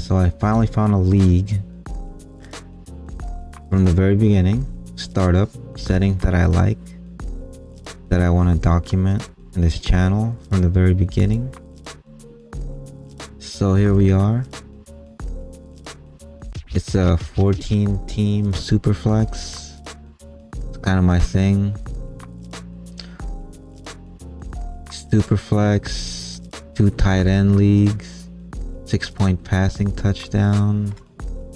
So I finally found a league from the very beginning, startup setting that I like, that I want to document in this channel from the very beginning. So here we are. It's a 14 team Superflex. It's kind of my thing. Superflex, 2 tight end leagues, 6-point passing touchdown,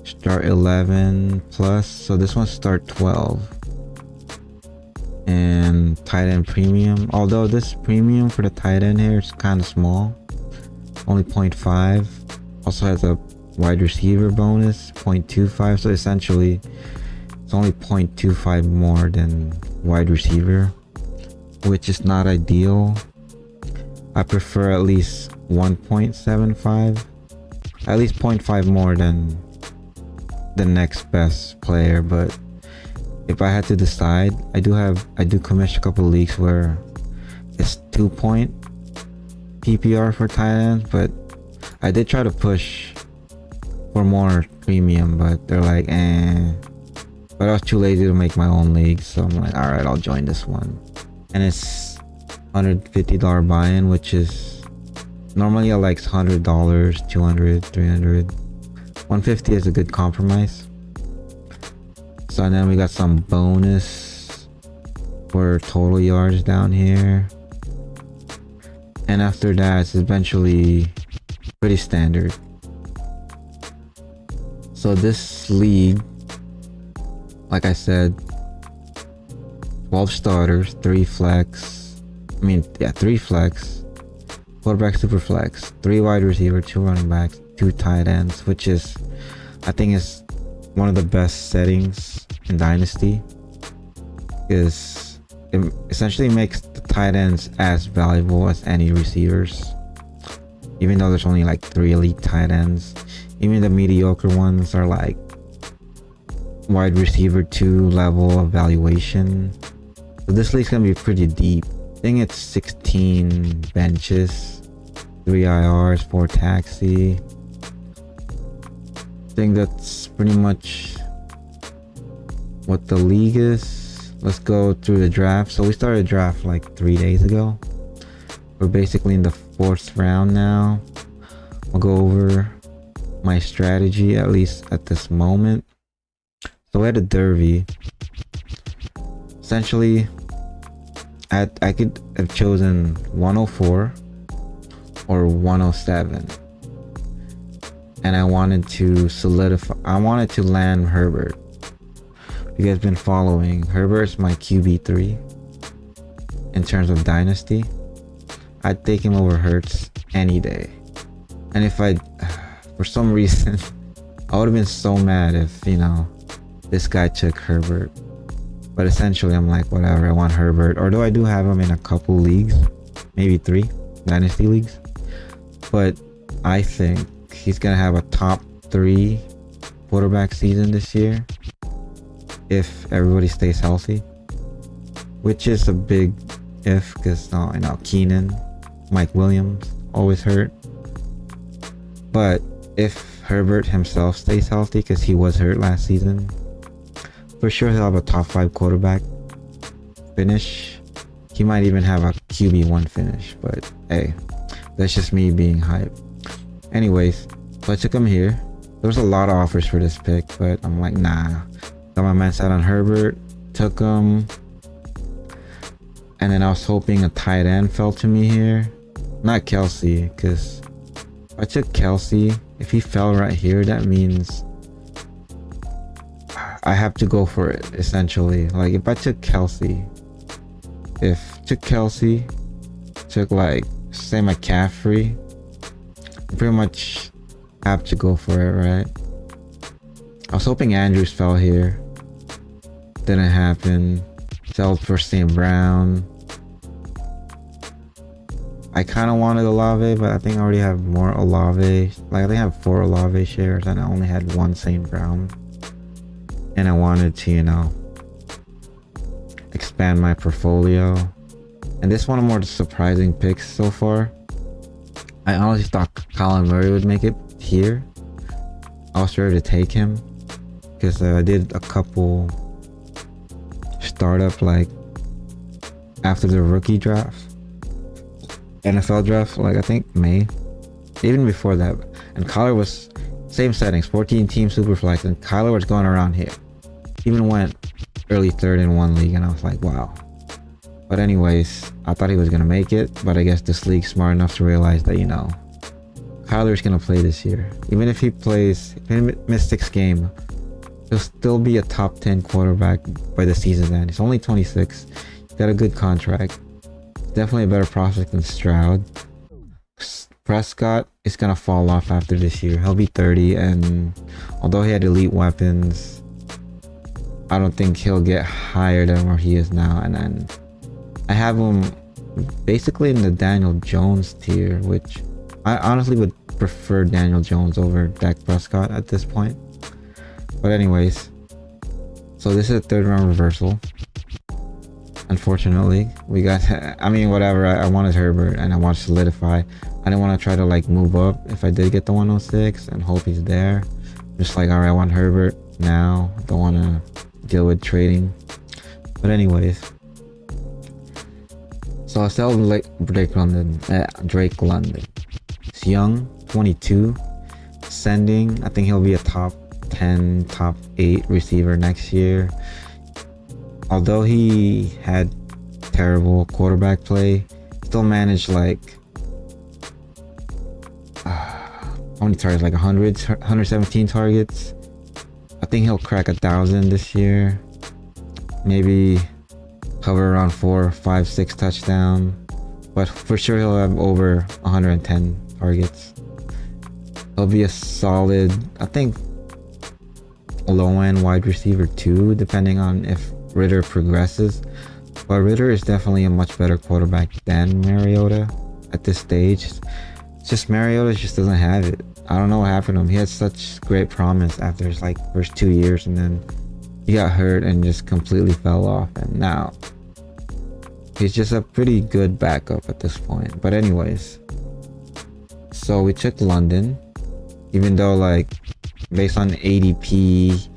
start 11 plus. So this one start 12. And tight end premium. Although this premium for the tight end here is kind of small, only 0.5. Also has a wide receiver bonus, 0.25. So essentially, it's only 0.25 more than wide receiver, which is not ideal. I prefer at least 1.75, at least 0.5 more than the next best player. But if I had to decide, I do commission a couple leagues where it's 2-point PPR for tight ends, but I did try to push for more premium, but they're like, but I was too lazy to make my own league, so I'm like, alright, I'll join this one. And it's $150 buy-in, which is normally I like $100, $200, $300. $150 is a good compromise. So then we got some bonus for total yards down here, and after that it's eventually pretty standard. So this league, like I said, 12 starters, 3 flex, 3 flex, quarterback super flex, 3 wide receiver, 2 running backs, 2 tight ends, which is, I think, is one of the best settings in Dynasty, because it essentially makes the tight ends as valuable as any receivers, even though there's only like 3 elite tight ends. Even the mediocre ones are like wide receiver 2 level evaluation. So this league's gonna be pretty deep. I think it's 16 benches, 3 IRs, 4 taxi. I think that's pretty much what the league is. Let's go through the draft. So we started draft like 3 days ago. We're basically in the 4th round now. I'll go over my strategy, at least at this moment. So we had a derby. Essentially, I could have chosen 104 or 107, and I wanted to land Herbert. If you guys been following, Herbert's my QB3 in terms of Dynasty. I'd take him over Hurts any day. And if for some reason, I would have been so mad if, this guy took Herbert. But essentially, I'm like, whatever, I want Herbert. Although I do have him in a couple leagues, maybe 3 Dynasty leagues. But I think he's going to have a top 3 quarterback season this year if everybody stays healthy. Which is a big if, because Keenan, Mike Williams, always hurt. But if Herbert himself stays healthy, because he was hurt last season, for sure he'll have a top 5 quarterback finish. He might even have a QB1 finish, but hey, that's just me being hype. Anyways, so I took him here. There was a lot of offers for this pick, but I'm like, nah. Got my man set on Herbert, took him, and then I was hoping a tight end fell to me here. Not Kelsey, because if I took Kelsey, if he fell right here, that means I have to go for it, essentially. Like, if I took Kelsey, took like, say McCaffrey, I pretty much have to go for it, right? I was hoping Andrews fell here. Didn't happen. Sold for St. Brown. I kind of wanted Olave, but I think I already have more Olave. Like, I think I have 4 Olave shares and I only had 1 St. Brown. And I wanted to, expand my portfolio. And this one of the more surprising picks so far. I honestly thought Colin Murray would make it here. I was ready to take him because I did a couple startup like after the rookie draft, NFL draft, like I think May, even before that. And Kyler was same settings, 14 team superflex, and Kyler was going around here. Even went early third in one league, and I was like, wow. But anyways, I thought he was gonna make it, but I guess this league's smart enough to realize that, you know, Kyler's gonna play this year. Even if he plays, if he missed 6 games, he'll still be a top 10 quarterback by the season's end. He's only 26. He's got a good contract. Definitely a better prospect than Stroud. Prescott is gonna fall off after this year. He'll be 30, and although he had elite weapons, I don't think he'll get higher than where he is now. And then I have him basically in the Daniel Jones tier, which I honestly would prefer Daniel Jones over Dak Prescott at this point. But anyways, so this is a 3rd round reversal. Unfortunately, we got, I mean, whatever. I wanted Herbert and I want to solidify. I didn't want to try to like move up if I did get the 106 and hope he's there. Just like, all right, I want Herbert now. Don't want to deal with trading. But anyways, so I sell like Drake London. He's young, 22, sending. I think he'll be a top 10, top 8 receiver next year. Although he had terrible quarterback play, still managed like how many targets? Like 117 targets. I think he'll crack 1,000 this year. Maybe hover around 4, 5, 6 touchdown. But for sure he'll have over 110 targets. He'll be a solid, I think, low-end wide receiver too, depending on if Ritter progresses. But Ritter is definitely a much better quarterback than Mariota at this stage. It's just Mariota just doesn't have it. I don't know what happened to him. He had such great promise after his like first 2 years, and then he got hurt and just completely fell off, and now he's just a pretty good backup at this point. But anyways, so we took London, even though like based on ADP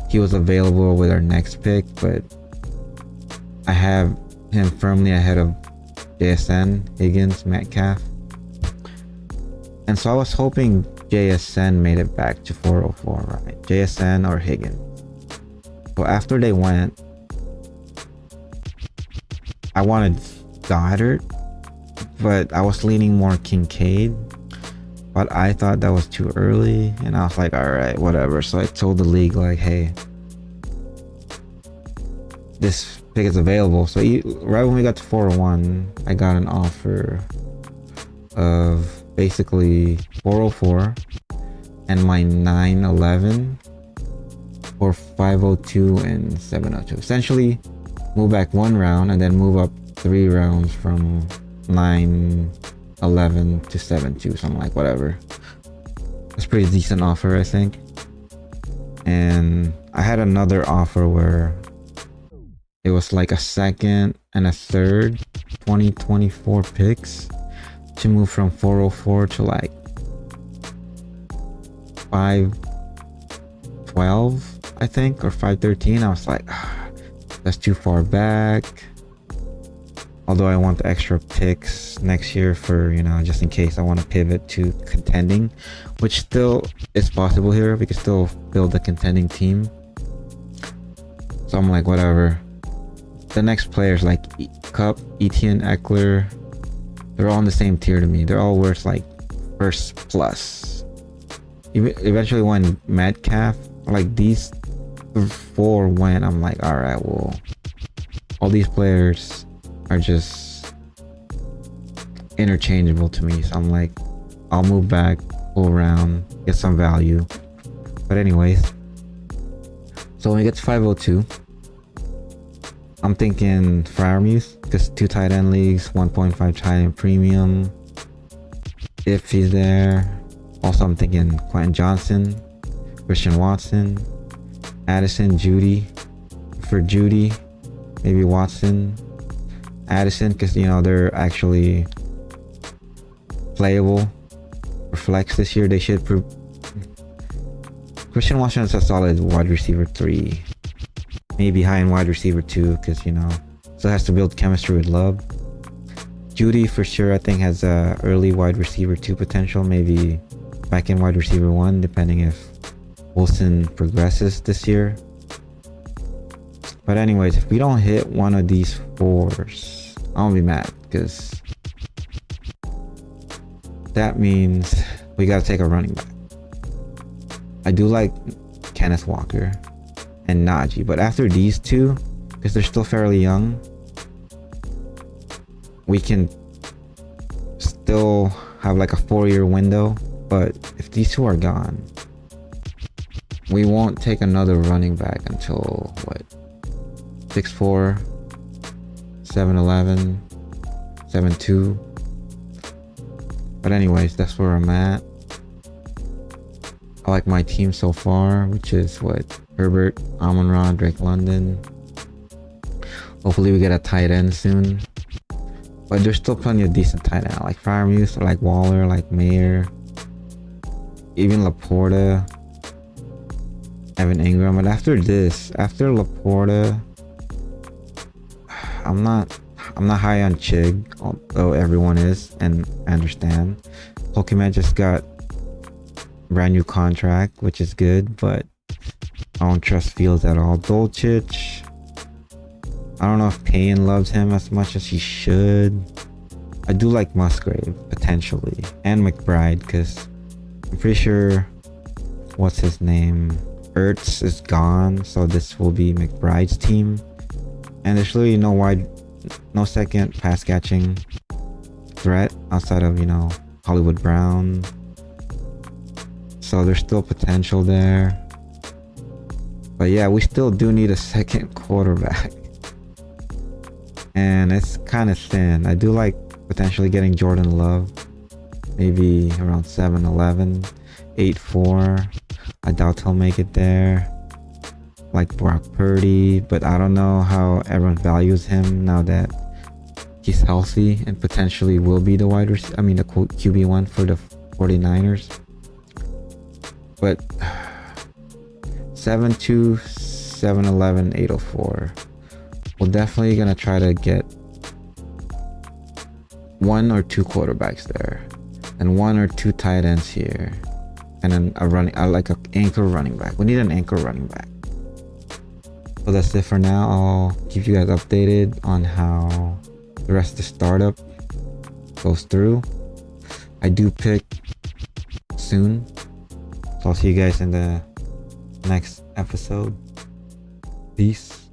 he was available with our next pick, but I have him firmly ahead of JSN, Higgins, Metcalf. And so I was hoping JSN made it back to 404, right? JSN or Higgins. So after they went, I wanted Goddard, but I was leaning more Kincaid. But I thought that was too early, and I was like, all right, whatever. So I told the league like, hey, this pick is available. So right when we got to 401, I got an offer of basically 404 and my 911 for 502 and 702. Essentially, move back 1 round and then move up 3 rounds from 911 to 72, something like whatever. That's a pretty decent offer, I think. And I had another offer where it was like a 2nd and a 3rd 2024 picks to move from 404 to like 512, I think, or 513. I was like, that's too far back. Although I want the extra picks next year for, you know, just in case I want to pivot to contending, which still is possible here. We can still build a contending team. So I'm like, whatever. The next players like Cup, Etienne, Eckler, they're all on the same tier to me. They're all worth like first plus. Eventually when Metcalf, like these 4 went, I'm like, all right, well, all these players are just interchangeable to me. So I'm like, I'll move back, pull around, get some value. But anyways, so when we get to 502, I'm thinking Freiermuth, because 2 tight end leagues, 1.5 tight end premium, if he's there. Also, I'm thinking Quentin Johnson, Christian Watson, Addison, Judy. For Judy, maybe Watson, Addison, because, you know, they're actually playable for flex this year. They should Christian Washington's a solid wide receiver 3. Maybe high end wide receiver 2, because, you know, still has to build chemistry with Love. Judy for sure, I think, has a early wide receiver 2 potential. Maybe back end wide receiver 1, depending if Wilson progresses this year. But anyways, if we don't hit one of these 4s, I won't be mad, because that means we gotta take a running back. I do like Kenneth Walker and Najee, but after these 2, because they're still fairly young, we can still have like a 4-year window. But if these 2 are gone, we won't take another running back until what, 6'4", 7'11", 7'2". But anyways, that's where I'm at. I like my team so far, which is what, Herbert, Amon-Ra, Drake London. Hopefully we get a tight end soon. But there's still plenty of decent tight end. I like Freiermuth, I like Waller, I like Mayer, even Laporta, Evan Ingram. But after this, after Laporta, I'm not high on Chig, although everyone is, and I understand. Pokemon just got brand new contract, which is good, but I don't trust Fields at all. Dolchich, I don't know if Payne loves him as much as he should. I do like Musgrave potentially, and McBride, because I'm pretty sure, what's his name, Ertz is gone, so this will be McBride's team. And there's really no second pass catching threat outside of, you know, Hollywood Brown. So there's still potential there. But yeah, we still do need a second quarterback. And it's kind of thin. I do like potentially getting Jordan Love. Maybe around 7'11", 8'4". I doubt he'll make it there. Like Brock Purdy, but I don't know how everyone values him now that he's healthy and potentially will be the the QB1 for the 49ers. But 7'2", 7'11", 804. We're definitely gonna try to get 1 or 2 quarterbacks there, and 1 or 2 tight ends here, and then like an anchor running back. We need an anchor running back. So that's it for now. I'll keep you guys updated on how the rest of the startup goes through. I do pick soon, so I'll see you guys in the next episode. Peace.